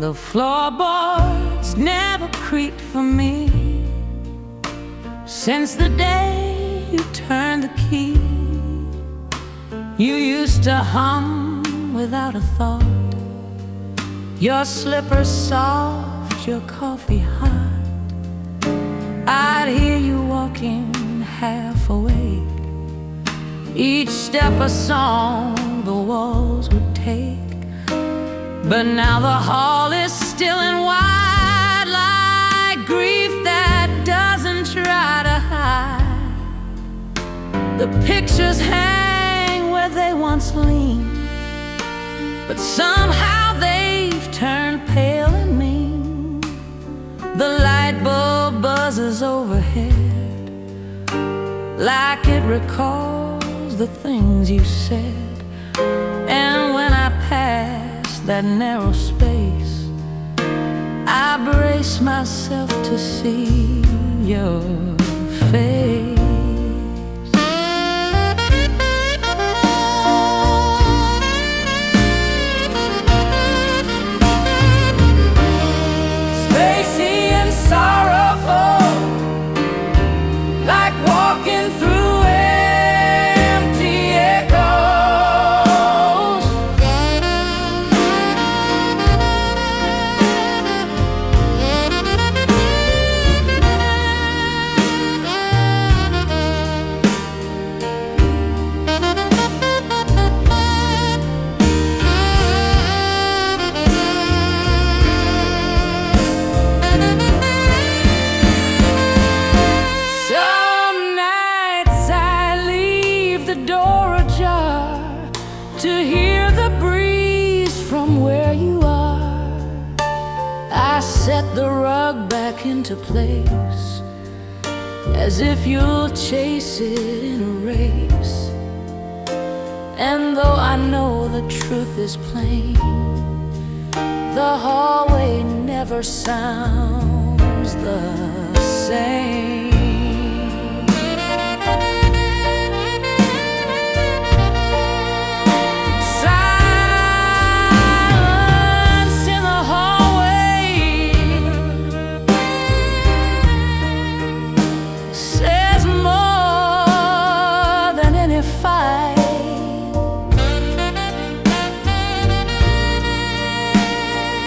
The floorboards never creaked for me since the day you turned the key. You used to hum without a thought, your slippers soft, your coffee hot. I'd hear you walking half awake, each step a song the walls would take. But now the hall is still and wide, like grief that doesn't try to hide. The pictures hang where they once leaned, but somehow they've turned pale and mean. The light bulb buzzes overhead, like it recalls the things you said. And when I pass that narrow space, I brace myself to see your face. Spacey and sorrowful, like walking through empty echoes. To hear the breeze from where you are, I set the rug back into place, as if you'll chase it in a race. And though I know the truth is plain, the hallway never sounds the same.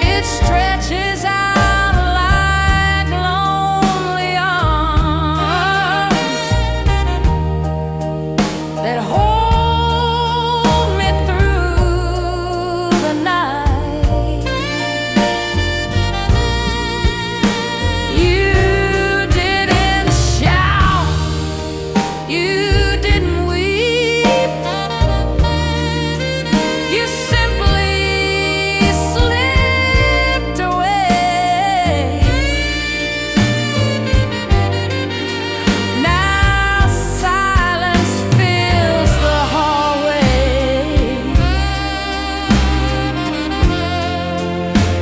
It stretches out like lonely arms that hold me through the night. You didn't shout, you didn't weep, you simply slipped away. Now silence fills the hallway,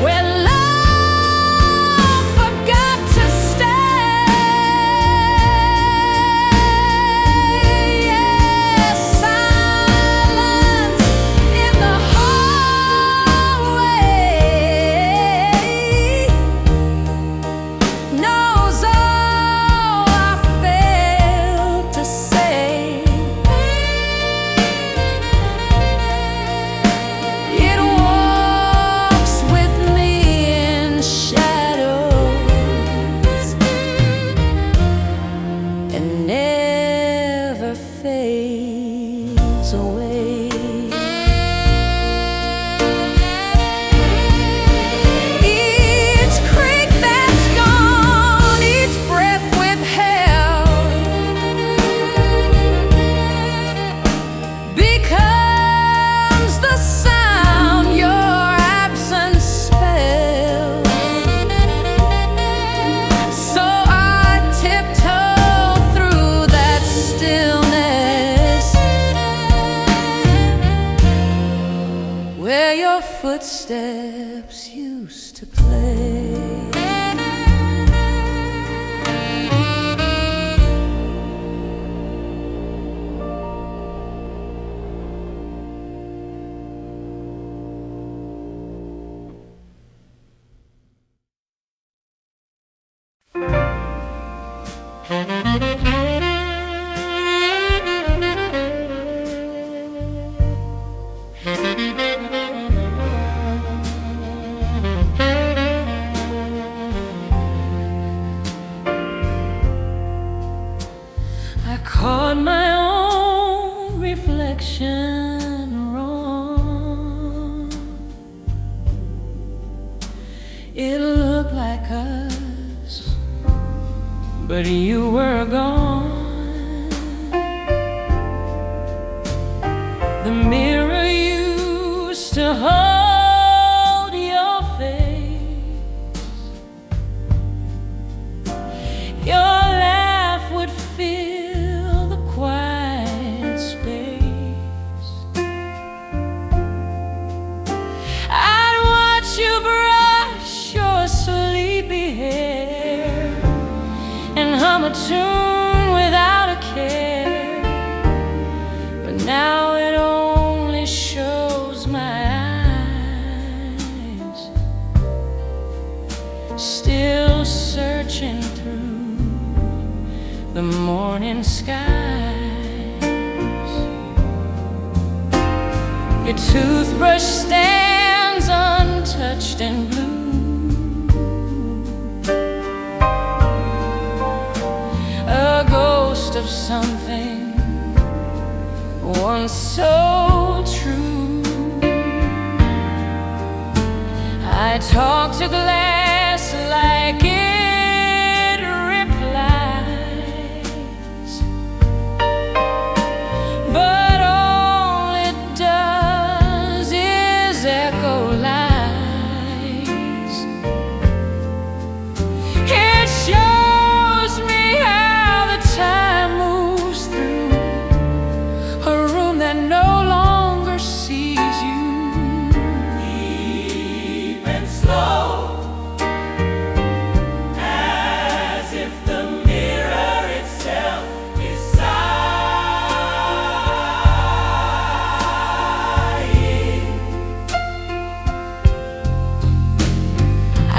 where love forgot to stay. Yes, silence in the hallway knows all I failed to say. It walks with me in shadows and never fades away. Each creak that's gone, each breath withheld, becomes the sound your absence spells. So I tiptoe through that stillness, where your footsteps used to play. but you were gone. The mirror used to hold your face. Your laugh would fill the quiet space. I'd watch you brush your sleepy hair and hum a tune without a care. But now it only shows my eyes, still searching through the morning skies. Your toothbrush stands untouched and blue. A ghost of something once so true. I talk to glass like it replies, but all it does is echo lies. It shows me how the time moves through a room that no longer sees you. Deep and slow, as if the mirror itself is sighing.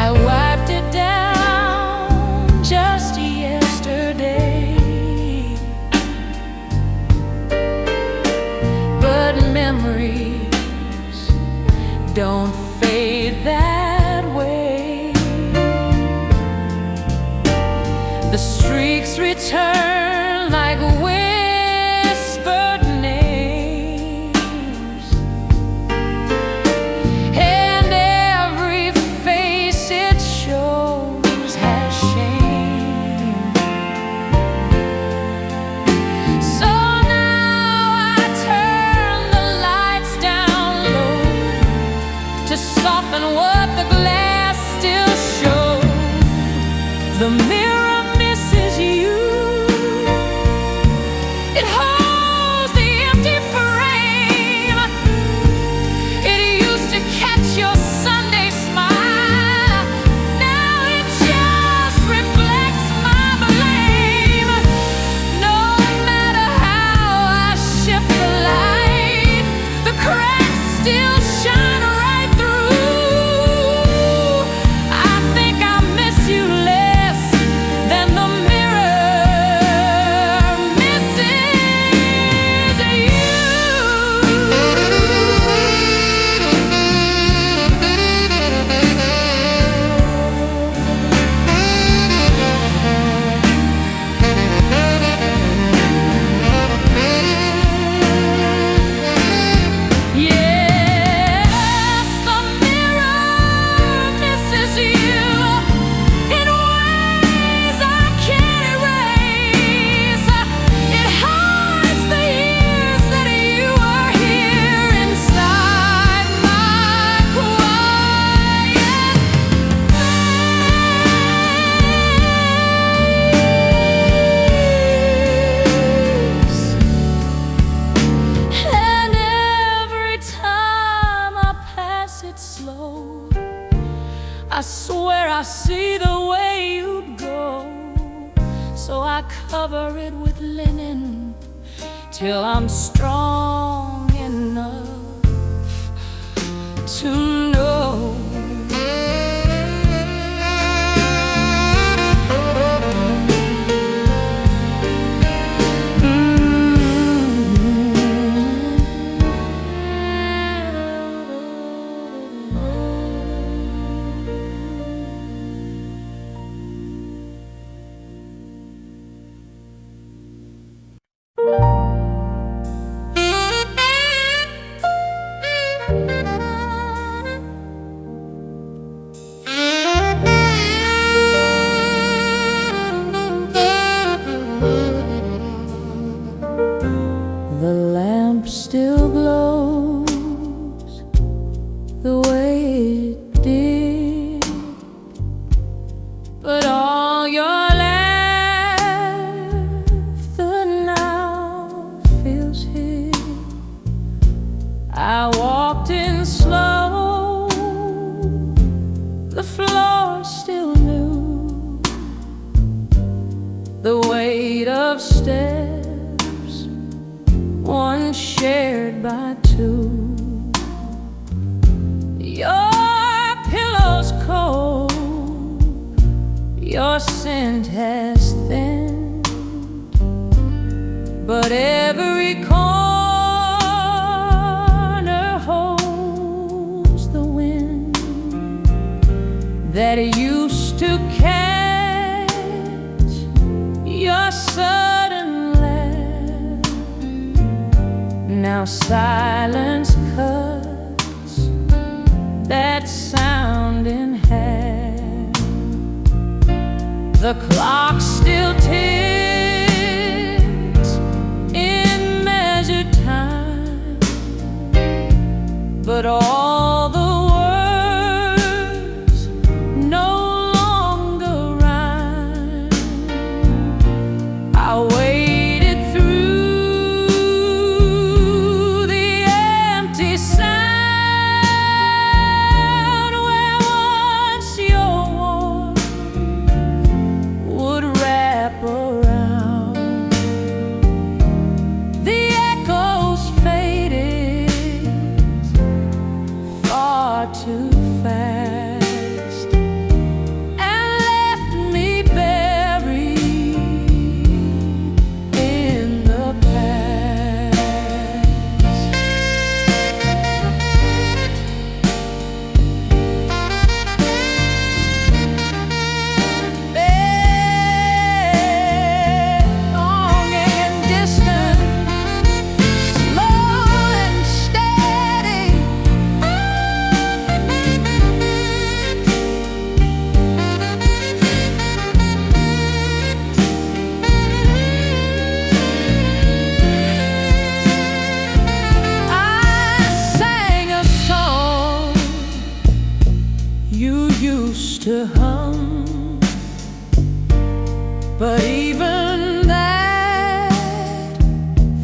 I wiped it down just yesterday, but memories don't fade that way. The streaks return like whispered names, and every face it shows has shame. So now I turn the lights down low to soften what the glass still shows. The mirror misses you. It holds the empty frame. It used to catch your Sunday smile. Now it just reflects my blame. No matter how I shift the light, the cracks still shine right through. I think I miss you less than the mirror misses you. Yes, the mirror misses you in ways I can't erase. It hides the years that you were here inside my quiet face. And every time I pass it slow, I swear I see the way you'd go. So I cover it with linen till I'm strong enough to know. walked in slow, the floor still new, the weight of steps once shared by two. Your pillow's cold, your scent has thinned, but every corner holds the wind that used to catch your sudden laugh. Now silence cuts that sound in half. The clock still ticks in measured time, but all the words no longer rhyme. I waited through the empty sound where once your warmth would wrap around. The echoes faded far too fast and left me buried in the past. Long and distant, slow and steady, I sang a song you used to hum, but even that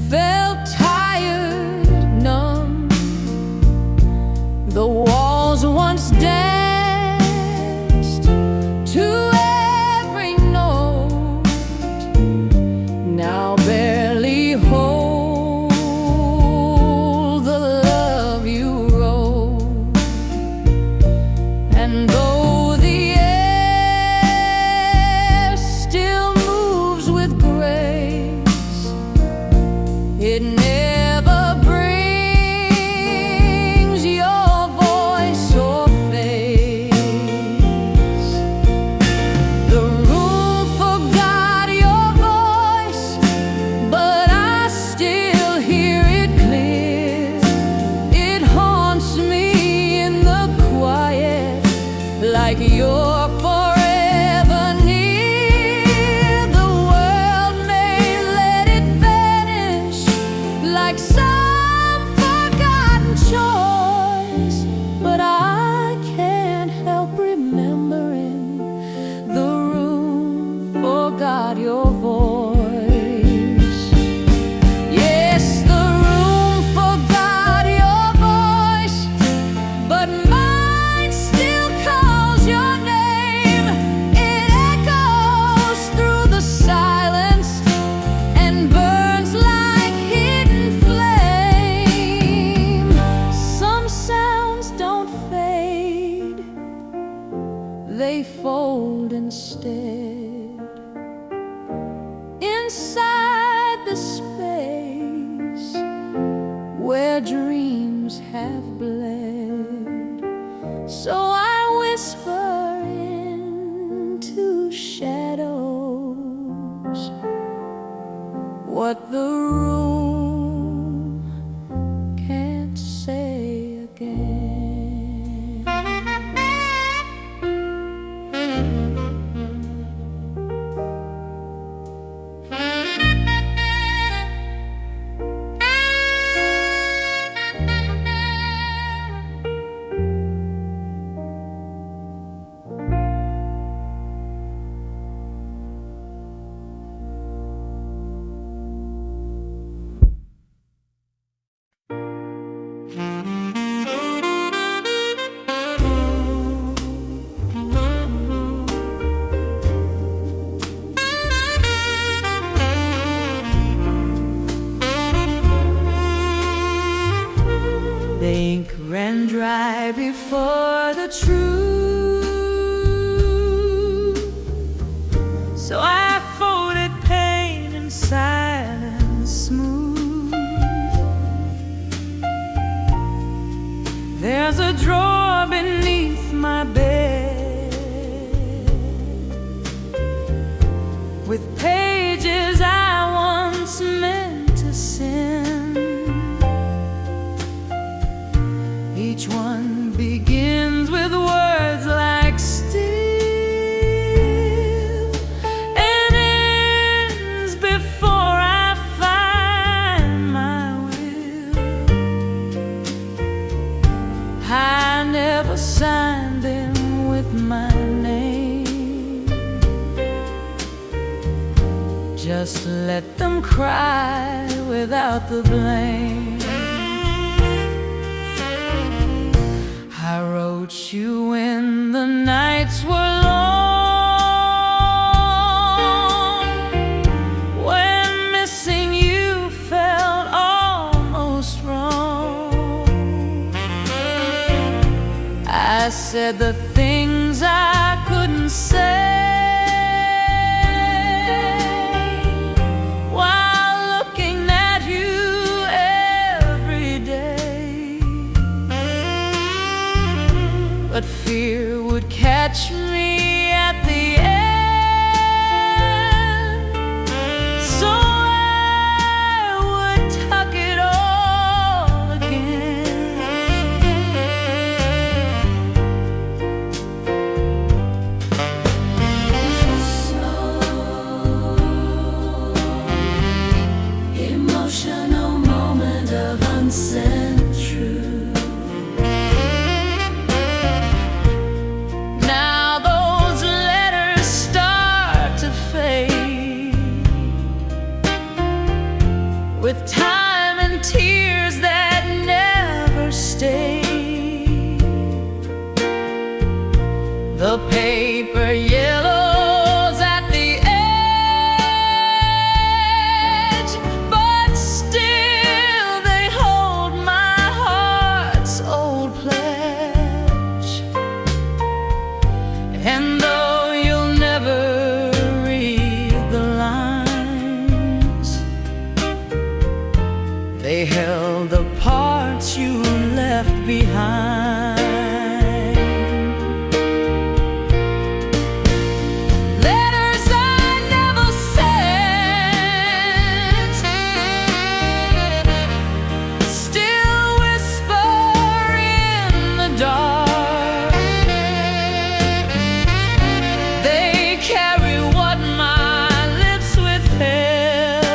felt tired, numb. The walls once danced to every note, now barely hold the love you wrote. And though the air still moves with grace, it never brings your voice or face. The room forgot your voice, but I still hear it clear. It haunts me in the quiet, like you're forever near. The world may let it vanish like some forgotten choice, but I can't help remembering the room forgot your voice. Yes, the room forgot your voice, but mine still calls your name. It echoes through the silence and burns like hidden flame. Some sounds don't fade, they fold instead inside the space where dreams have bled. So I whisper into shadows what the room can't say again. ran dry before the truth. So I folded pain and silence smooth. There's a drawer beneath my bed with pages I once meant to send. Each one begins with words like still and ends before I find my will. I never signed them with my name. Just let them cry without the blame. I wrote you when the nights were long, when missing you felt almost wrong. I said the things I couldn't say while looking at you every day. But fear would catch me at the end, so I would tuck it all again. Emotional moment of unsaid truth. With time and tears that never stay, the paper yellows at the edge, but still they hold my heart's old pledge. And though you'll never read the lines, they held the parts you left behind. Letters I never sent still whisper in the dark. They carry what my lips withheld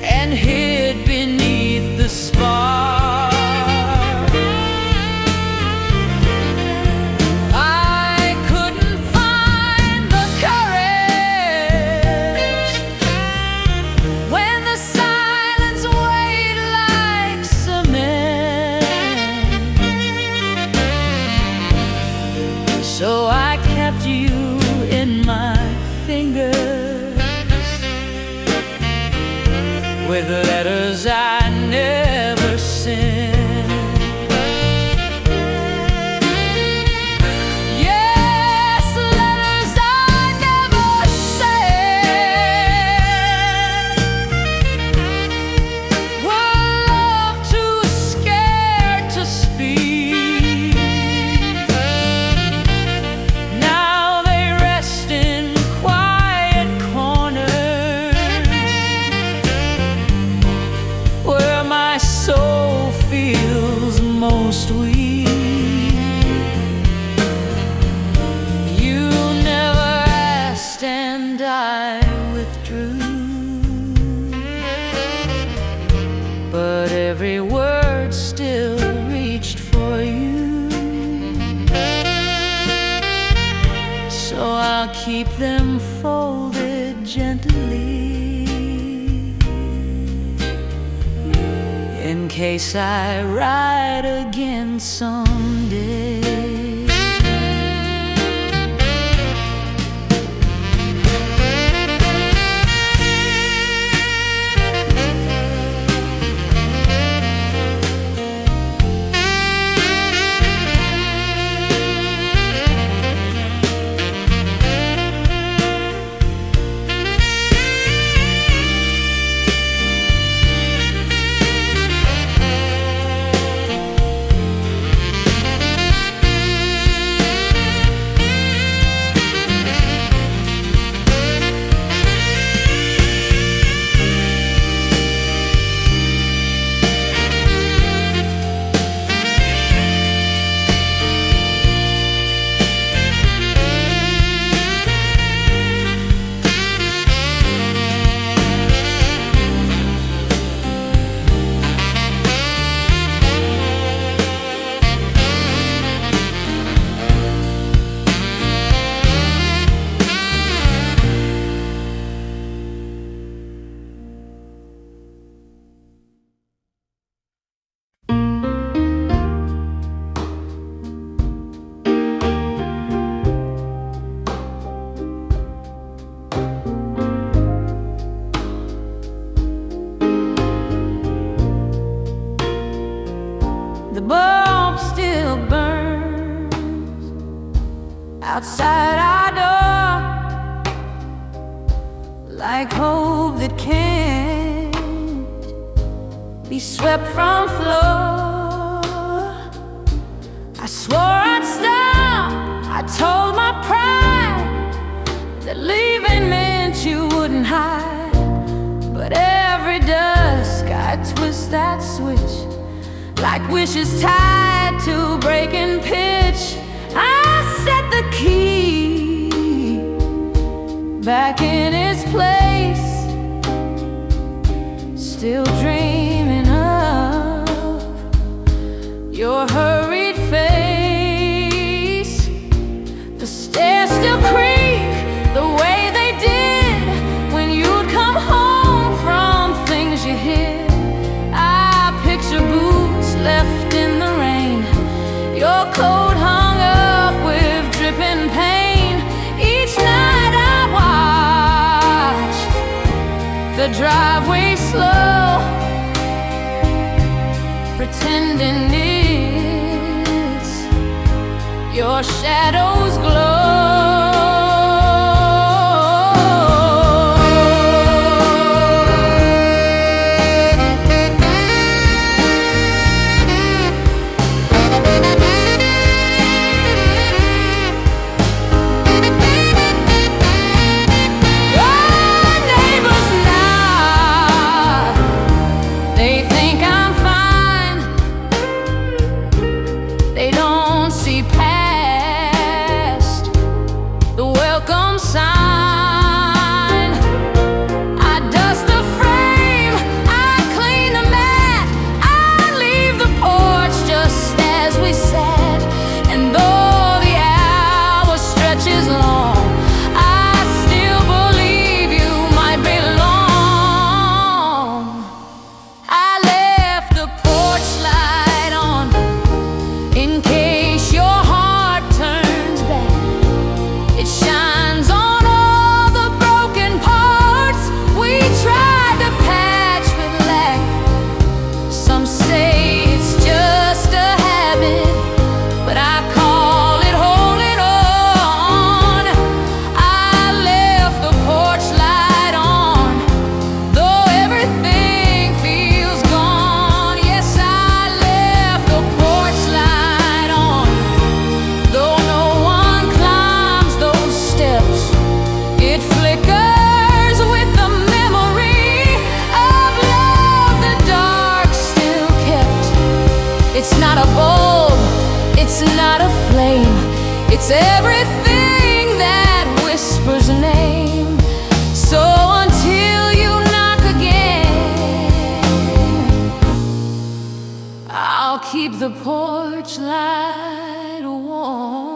and hid beneath the spark. I couldn't find the courage when the silence weighed like cement, so I kept you in my fingers with letters I never sent. Yes, letters I never sent were love too scared to speak. Now they rest in quiet corners where my soul feels most weak. You never asked and I withdrew, but every word still reached for you. So I'll keep them folded gently in case I write again someday. outside our door, like hope that can't be swept from floor. I swore I'd stop. I told my pride that leaving meant you wouldn't hide. But every dusk I twist that switch, like wishes tied to breaking pitch. I set the key back in its place, still dreaming of your hurried face. The stairs still creak the way they did when you'd come home from things you hid. I picture boots left in the rain, your coat hung up with dripping pain. Each night I watch the driveway slow, pretending it's your shadow's glow. It's everything that whispers a name. So until you knock again, I'll keep the porch light warm.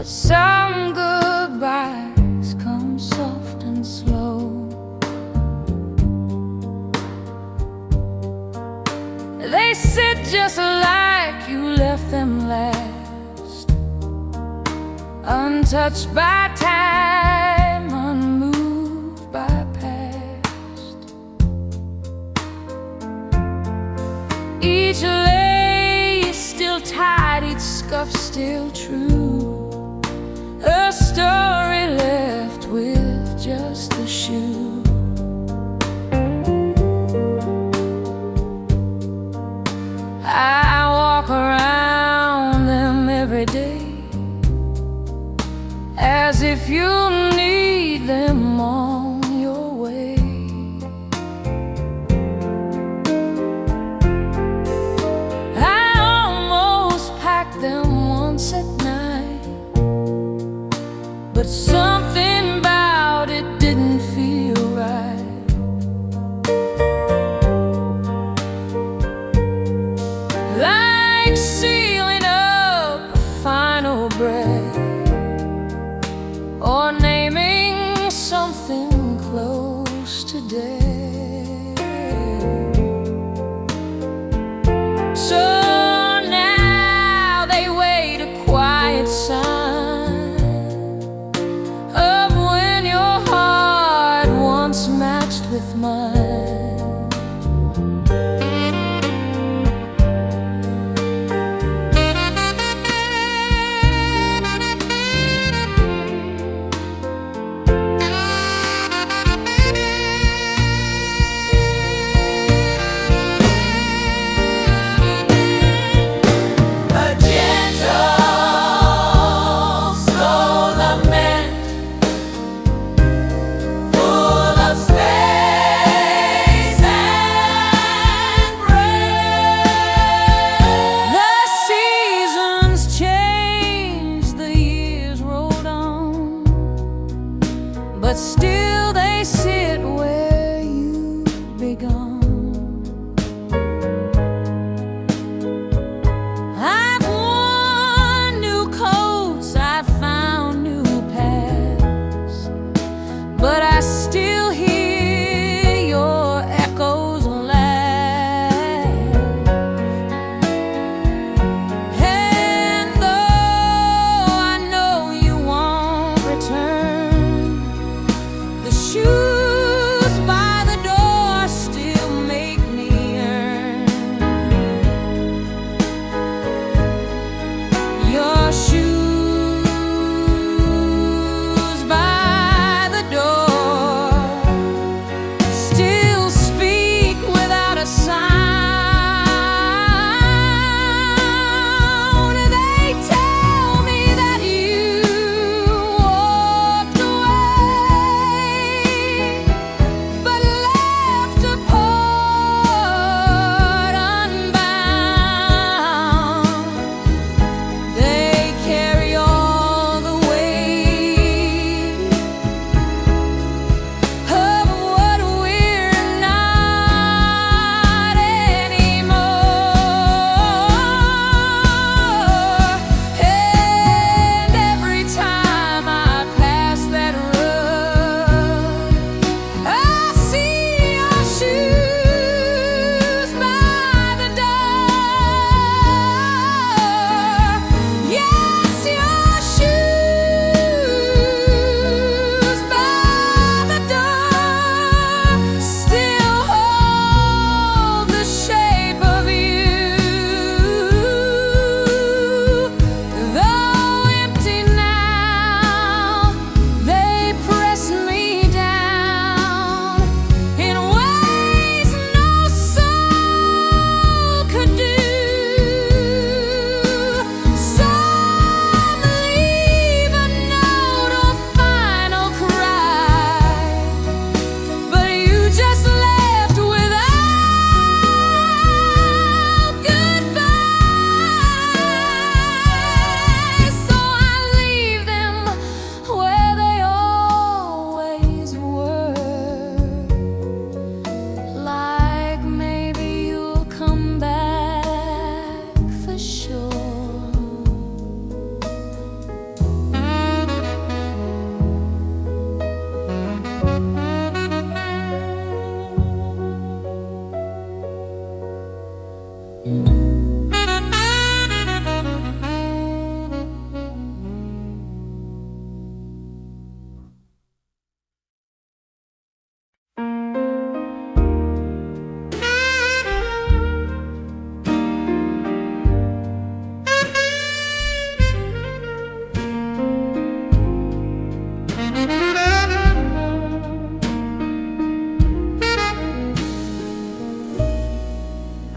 Some goodbyes come soft and slow. They sit just like you left them last, untouched by time, unmoved by past. Each lace still tied, each scuff still true. A story left with just the shoe. I walk around them every day, as if you need them on your way. I almost packed them once at night, but like sealing up a final breath, or naming something close to death. So now they wait a quiet sign of when your heart once matched with mine. But still they sit where you'd be gone. I've worn new coats, I've found new paths, but I still hear your echoes laugh. And though I know you won't return, the shoes by the door still make me yearn. Your shoes by the door still speak without a sound. They tell me that you walked away, but left a part unbound. They carry all the weight of what we're not anymore. And every time I pass that road, I see your shoes by the door. Yes, your shoes by the door still hold the shape of you, though empty now. They press me down in ways no soul could do. Some leave a note or final cry, but you just left without goodbye. So I leave them where they always were, like maybe you'll come back for sure.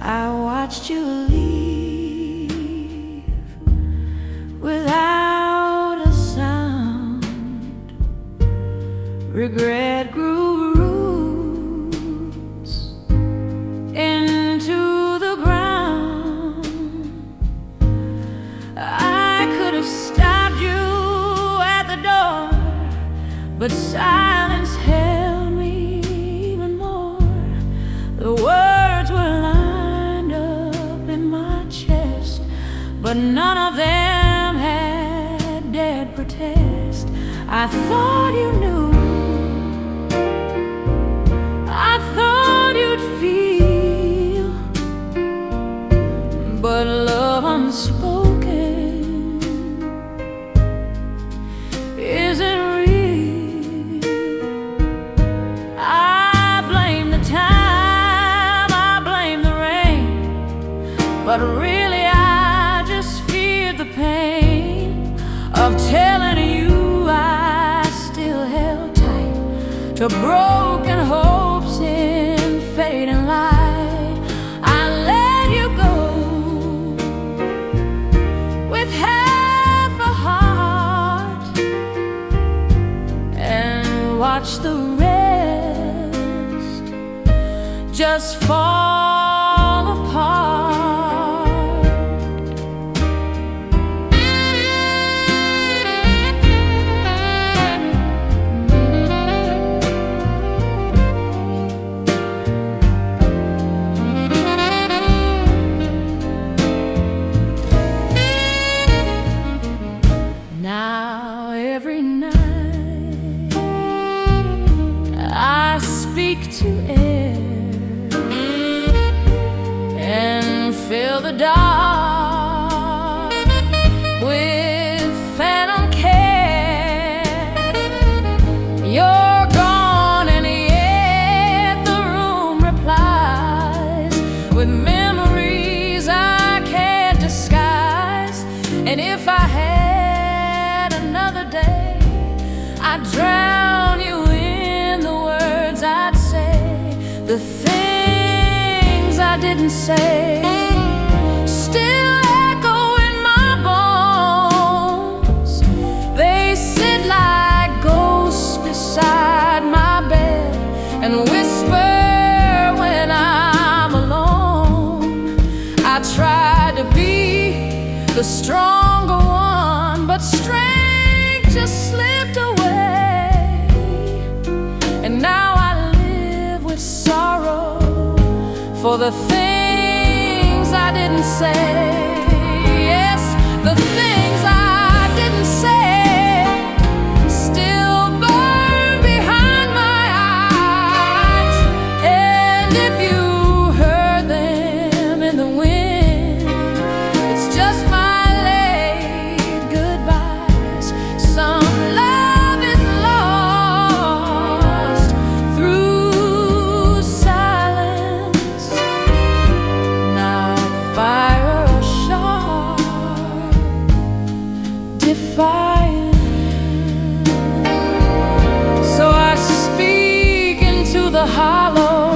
I watched you leave without a sound. Regret grew roots into the ground. I could have stopped you at the door, but silence held me even more. The words were lined up in my but none of them had dared protest. I thought you knew, I thought you'd feel, but love unspoken isn't real. I blame the time, I blame the rain, but really I just feared the pain of telling you I still held tight to broken hopes in fading light. I let you go with half a heart and watch the rest just fall apart. Now every night I speak to air and fill the dark with phantom care. You're gone and yet the room replies with memories I can't disguise. And if I had another day, I'd drown you in the words I'd say. The things I didn't say still echo in my bones. They sit like ghosts beside my bed and whisper when I'm alone. I tried to be the stronger one, but strength just slipped away. And now I live with sorrow for the things I didn't say. Yes, the things I didn't say still burn behind my eyes. And if you heard them in the wind, it's just my late goodbyes. Some love is lost through silence. Not fire or sharp, defiant. So I speak into the hollow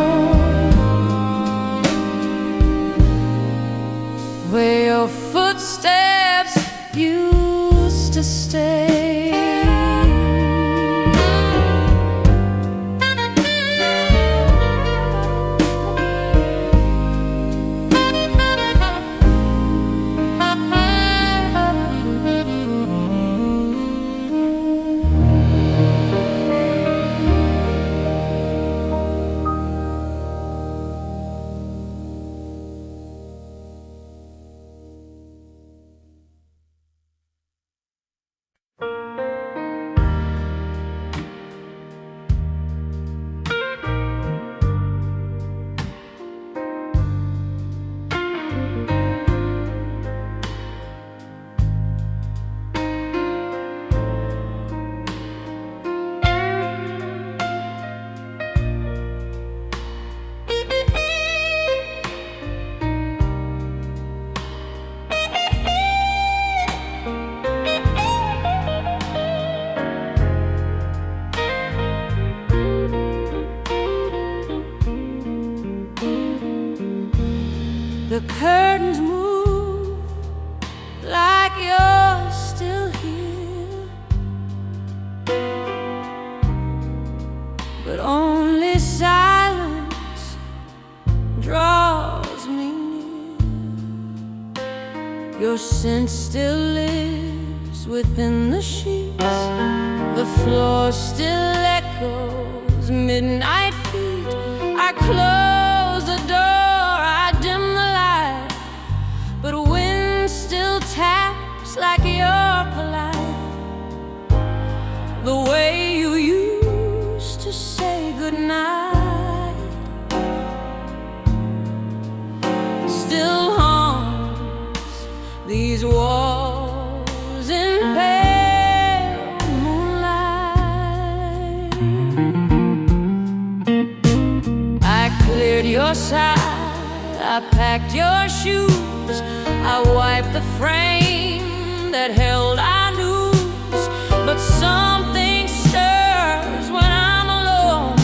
where your footsteps used to stay. The curtains move like you're still here, but only silence draws me near. Your scent still lives within the sheets, the floor still echoes midnight feet. I close the door, I dim the light, but wind still these walls in pale moonlight. I cleared your side, I packed your shoes, I wiped the frame that held our news. But something stirs when I'm alone,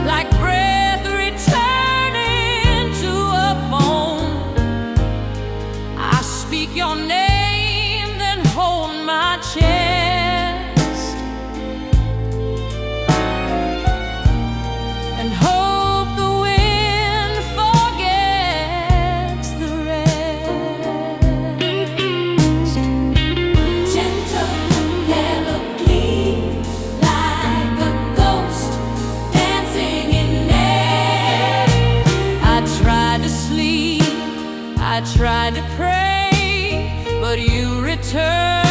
like breath returning to a phone. I speak your name, then hold my chest, and hope the wind forgets the rest. Gentle melody, like a ghost dancing in air. I tried to sleep, I tried to pray, but you return.